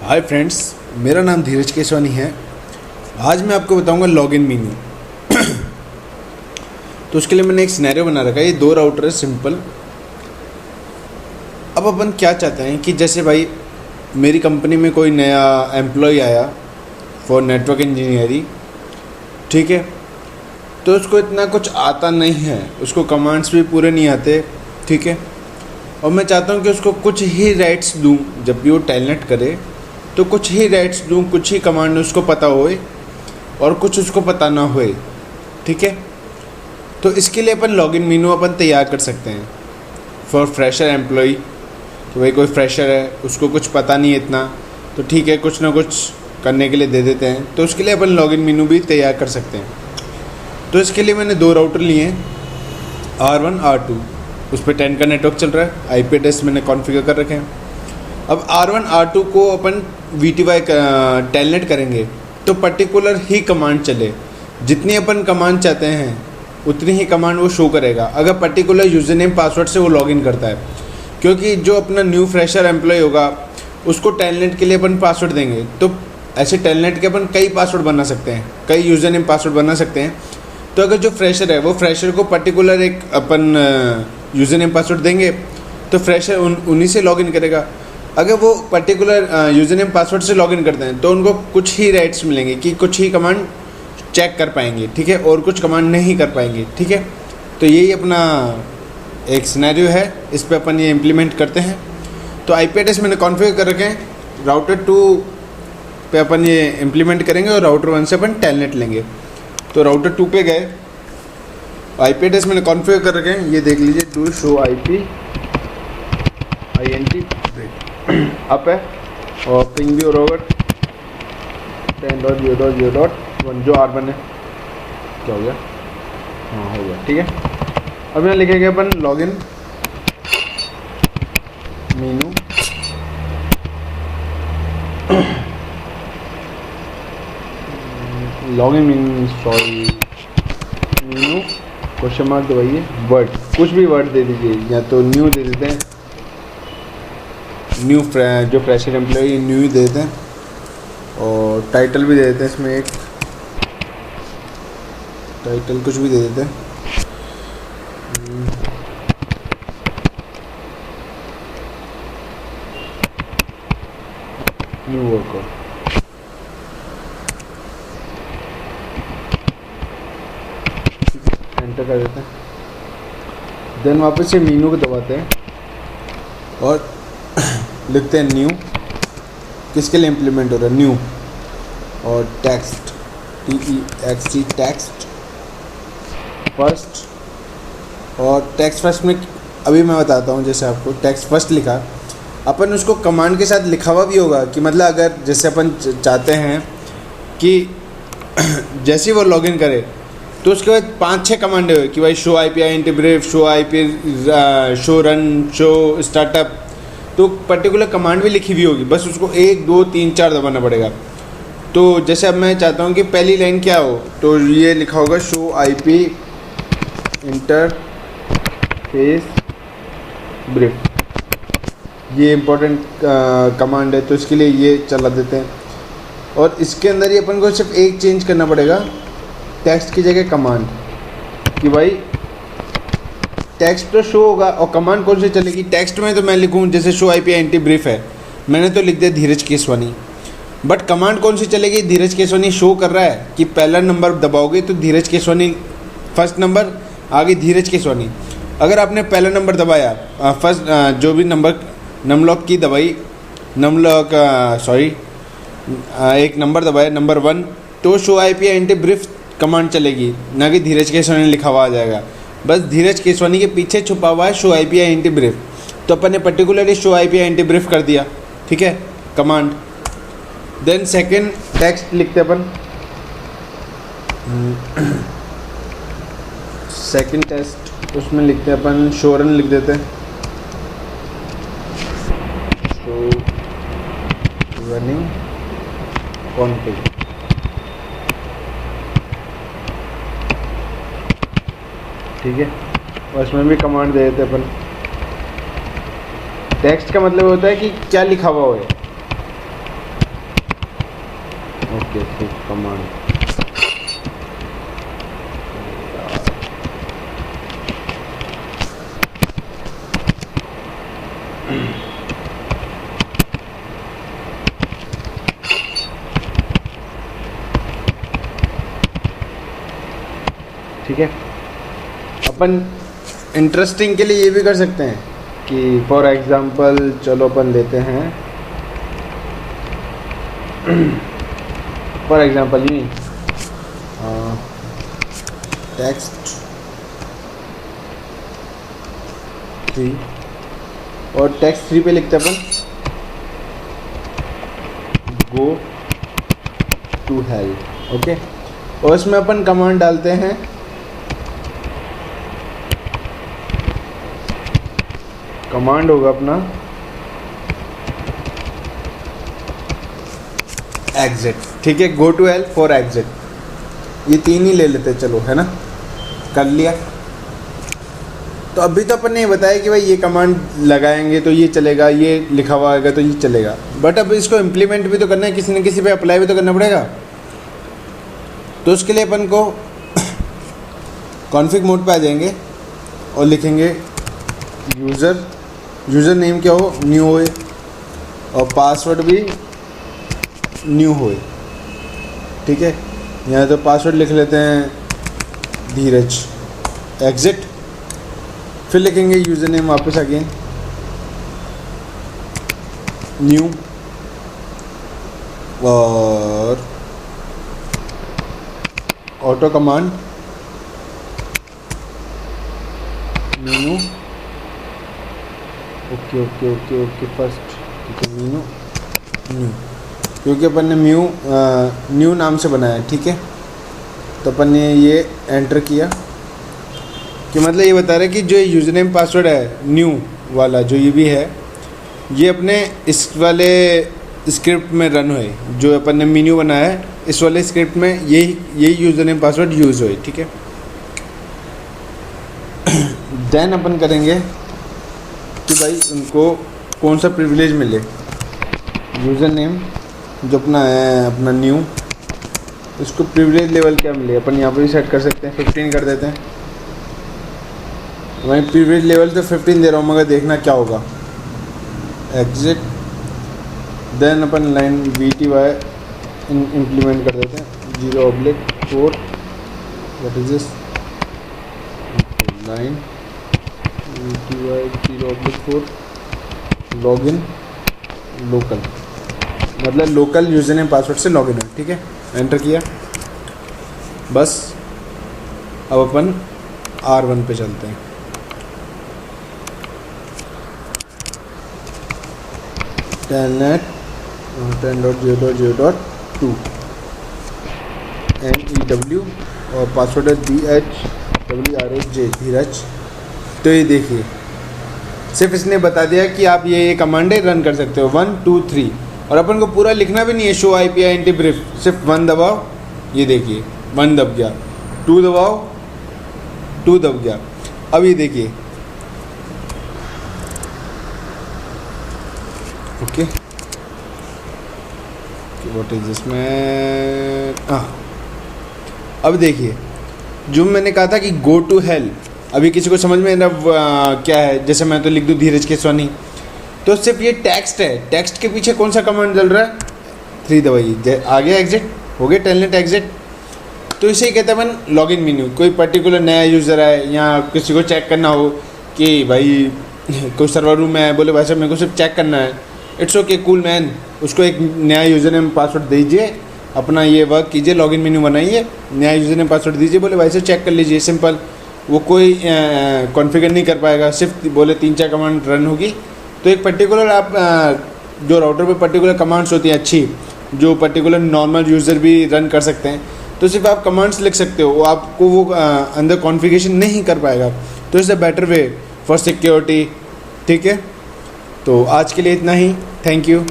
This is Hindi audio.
हाय फ्रेंड्स, मेरा नाम धीरज केसवानी है। आज मैं आपको बताऊंगा लॉगिन मेन्यू। तो उसके लिए मैंने एक सिनेरियो बना रखा है। ये 2 राउटर है, सिंपल। अब अपन क्या चाहते हैं कि जैसे भाई मेरी कंपनी में कोई नया एम्प्लॉय आया फॉर नेटवर्क इंजीनियरिंग, ठीक है। तो उसको इतना कुछ आता नहीं है, उसको कमांड्स भी पूरे नहीं आते, ठीक है। और मैं चाहता हूँ कि उसको कुछ ही राइट्स दूँ जब भी वो टेलनेट करे, तो कुछ ही राइट्स दूँ, कुछ ही कमांड उसको पता होए और कुछ उसको पता ना होए, ठीक है। तो इसके लिए अपन लॉगिन मेन्यू अपन तैयार कर सकते हैं फॉर फ्रेशर एम्प्लॉय। तो भाई कोई फ्रेशर है, उसको कुछ पता नहीं है इतना, तो ठीक है, कुछ ना कुछ करने के लिए दे देते हैं। तो उसके लिए अपन लॉगिन मेन्यू भी तैयार कर सकते हैं। तो इसके लिए मैंने 2 राउटर लिए हैं, R1 R2। उस पर 10 का नेटवर्क चल रहा है, IP एड्रेस मैंने कॉन्फ़िगर कर रखे हैं। अब R1 R2 को अपन VTY टेलनेट करेंगे तो पर्टिकुलर ही कमांड चले। जितनी अपन कमांड चाहते हैं उतनी ही कमांड वो शो करेगा, अगर पर्टिकुलर यूज़र नेम पासवर्ड से वो लॉगिन करता है। क्योंकि जो अपना न्यू फ्रेशर एम्प्लॉय होगा उसको टेलनेट के लिए अपन पासवर्ड देंगे, तो ऐसे टेलनेट के अपन कई पासवर्ड बना सकते हैं, कई यूज़र नेम पासवर्ड बना सकते हैं। तो अगर जो फ्रेशर है वो फ्रेशर को पर्टिकुलर एक अपन यूज़र नेम पासवर्ड देंगे तो फ्रेशर उन्हीं से लॉगिन करेगा। अगर वो पर्टिकुलर यूज़र नेम पासवर्ड से लॉगिन करते हैं तो उनको कुछ ही राइट्स मिलेंगे कि कुछ ही कमांड चेक कर पाएंगे, ठीक है, और कुछ कमांड नहीं कर पाएंगे, ठीक है। तो यही अपना एक सिनेरियो है, इस पे अपन ये इम्प्लीमेंट करते हैं। तो IP एड्रेस मैंने कॉन्फ़िगर कर रखे हैं। राउटर 2 पे अपन ये इम्प्लीमेंट करेंगे और राउटर 1 से अपन टेलनेट लेंगे। तो राउटर 2 पे गए, IP एड्रेस मैंने कॉन्फ़िगर कर रखे हैं, ये देख लीजिए, do show IP INT up है और पिंग भी हो रहा 10.0.0.1 जो R1 है। क्या हो गया? हाँ, हो गया, ठीक है। अब यहाँ लिखेंगे अपन login menu login menu question mark दबाइए, वर्ड, कुछ भी वर्ड दे दीजिए, या तो न्यू दे देते हैं, न्यू जो फ्रेशर एम्प्लॉय न्यू ही दे देते हैं, और टाइटल भी दे देते हैं, इसमें एक टाइटल कुछ भी दे देते हैं। न्यू वर्कर, एंटर कर देते हैं। देन वापस से मेनू को दबाते हैं और लिखते हैं न्यू, किसके लिए इम्प्लीमेंट हो रहा है, न्यू, और टेक्स्ट TEXT टेक्स्ट फर्स्ट। और टेक्स्ट फर्स्ट में अभी मैं बताता हूँ, जैसे आपको टेक्स्ट फर्स्ट लिखा, अपन उसको कमांड के साथ लिखा हुआ भी होगा कि मतलब अगर जैसे अपन चाहते हैं कि जैसे ही वो लॉगिन करे तो उसके बाद 5-6 कमांड है कि भाई show IP INT brief, show IP show run, show startup, तो पर्टिकुलर कमांड भी लिखी हुई होगी, बस उसको 1 2 3 4 दबाना पड़ेगा। तो जैसे अब मैं चाहता हूँ कि पहली लाइन क्या हो, तो ये लिखा होगा शो IP इंटरफेस ब्रीफ। ये इम्पोर्टेंट कमांड है, तो इसके लिए ये चला देते हैं। और इसके अंदर ही अपन को सिर्फ एक चेंज करना पड़ेगा, टेक्स्ट की जगह कमांड, कि भाई टेक्स्ट तो शो होगा और कमांड कौन सी चलेगी। टेक्स्ट में तो मैं लिखूँ जैसे शो IP INT ब्रीफ है, मैंने तो लिख दिया धीरज केसवानी, बट कमांड कौन सी चलेगी, धीरज केसवानी शो कर रहा है कि पहला नंबर दबाओगे तो धीरज केसवानी फर्स्ट नंबर, आगे धीरज केसवानी। अगर आपने पहला नंबर दबाया, फर्स्ट जो भी नमलॉक की दबाई, एक नंबर दबाया, नंबर 1, तो show IP INT brief command चलेगी, ना कि धीरज केसवानी लिखा हुआ आ जाएगा। बस धीरज केसवानी के पीछे छुपा हुआ है शो IP INT ब्रीफ, तो अपन ने particularly show IP INT brief कर दिया, ठीक है, कमांड। देन सेकंड टेक्स्ट लिखते अपन, सेकंड टेक्स्ट उसमें लिखते हैं अपन शो रन लिख देते हैं, शो रनिंग कॉन्फिग, ठीक है। और इसमें भी कमांड दे देते अपन। टेक्स्ट का मतलब होता है कि क्या लिखा हुआ है, ओके ठीक कमांड ठीक है। अपन इंटरेस्टिंग के लिए ये भी कर सकते हैं कि फॉर एग्जांपल चलो अपन लेते हैं फॉर एग्जांपल ये टेक्स्ट 3 और टेक्स्ट 3 पे लिखते हैं अपन गो टू हेल्प। ओके, और इसमें अपन कमांड डालते हैं कमांड होगा अपना एग्जिट। ठीक है, go to help for exit, ये 3 ही ले लेते चलो, है ना, कर लिया। तो अभी तो अपन ने बताया कि भाई ये कमांड लगाएंगे तो ये चलेगा, ये लिखा हुआ आएगा तो ये चलेगा, बट अब इसको इम्प्लीमेंट भी तो करना है, किसी न किसी पे अप्लाई भी तो करना पड़ेगा। तो उसके लिए अपन को कॉन्फ़िग मोड पे आ जाएंगे और लिखेंगे यूज़र नेम क्या हो, न्यू होए, और पासवर्ड भी न्यू होए। ठीक है, यहाँ तो पासवर्ड लिख लेते हैं धीरज, एग्जिट, फिर लिखेंगे यूज़र नेम वापस अगेन न्यू, और auto command Meenu, okay first, ठीक है, मीनू न्यू, क्योंकि अपन ने न्यू नाम से बनाया है। ठीक है, तो अपन ने ये एंटर किया कि मतलब ये बता रहा है कि जो यूज़र नेम पासवर्ड है न्यू वाला जो ये भी है, ये अपने इस वाले स्क्रिप्ट में रन हुए, जो अपन ने मीनू बनाया है इस वाले स्क्रिप्ट में यही यूज़र नेम पासवर्ड यूज़ हुए। ठीक है, देन अपन करेंगे कि भाई उनको कौन सा प्रिविलेज मिले। यूज़र नेम जो अपना है अपना न्यू, इसको प्रिविलेज लेवल क्या मिले, अपन यहाँ पे भी सेट कर सकते हैं, 15 कर देते हैं। वहीं प्रिविलेज लेवल तो 15 दे रहा हूँ, मगर देखना क्या होगा। एग्जिट, देन अपन लाइन VTY इम्प्लीमेंट कर देते हैं 0/4, what is this line VTY 0/4 login local, मतलब लोकल यूज़र नेम पासवर्ड से लॉगिन है। ठीक है, एंटर किया, बस अब अपन R1 पे चलते हैं। telnet 10.0.0.2 MEW और पासवर्ड है DHWRHJ धीरज। तो ये देखिए, सिर्फ इसने बता दिया कि आप ये कमांडें रन कर सकते हो 1 2 3, और अपन को पूरा लिखना भी नहीं है, शो IPINT ब्रीफ, सिर्फ 1 दबाओ, ये देखिए 1 दब गया, 2 दबाओ 2 दब गया। अब ये देखिए, ओके व्हाट इज दिस में, अब देखिए जो मैंने कहा था कि गो टू हेल्प, अभी किसी को समझ में क्या है, जैसे मैं तो लिख दूँ धीरज केसवानी, तो सिर्फ ये टेक्स्ट है, टेक्स्ट के पीछे कौन सा कमांड चल रहा है, 3 दबाइए, आ गया एग्जिट, हो गया टेलनेट एग्जिट। तो इसे ही कहते हैं अपन लॉगिन मेन्यू। कोई पर्टिकुलर नया यूज़र है या किसी को चेक करना हो कि भाई कोई सर्वर रूम में है, बोले भाई साहब मेरे को सिर्फ चेक करना है, इट्स ओके कूल मैन, उसको एक नया यूज़र नेम पासवर्ड दीजिए, अपना ये वर्क कीजिए, लॉगिन मेन्यू बनाइए, नया यूज़र नेम पासवर्ड दीजिए, बोले भाई साहब चेक कर लीजिए, सिंपल। वो कोई कॉन्फ़िगर नहीं कर पाएगा, सिर्फ बोले 3-4 कमांड रन होगी। तो एक पर्टिकुलर आप जो राउटर पे पर्टिकुलर कमांड्स होती हैं अच्छी, जो पर्टिकुलर नॉर्मल यूज़र भी रन कर सकते हैं, तो सिर्फ आप कमांड्स लिख सकते हो, वो आपको वो अंदर कॉन्फ़िगरेशन नहीं कर पाएगा। तो it's a better way for security. ठीक है, तो आज के लिए इतना ही, थैंक यू।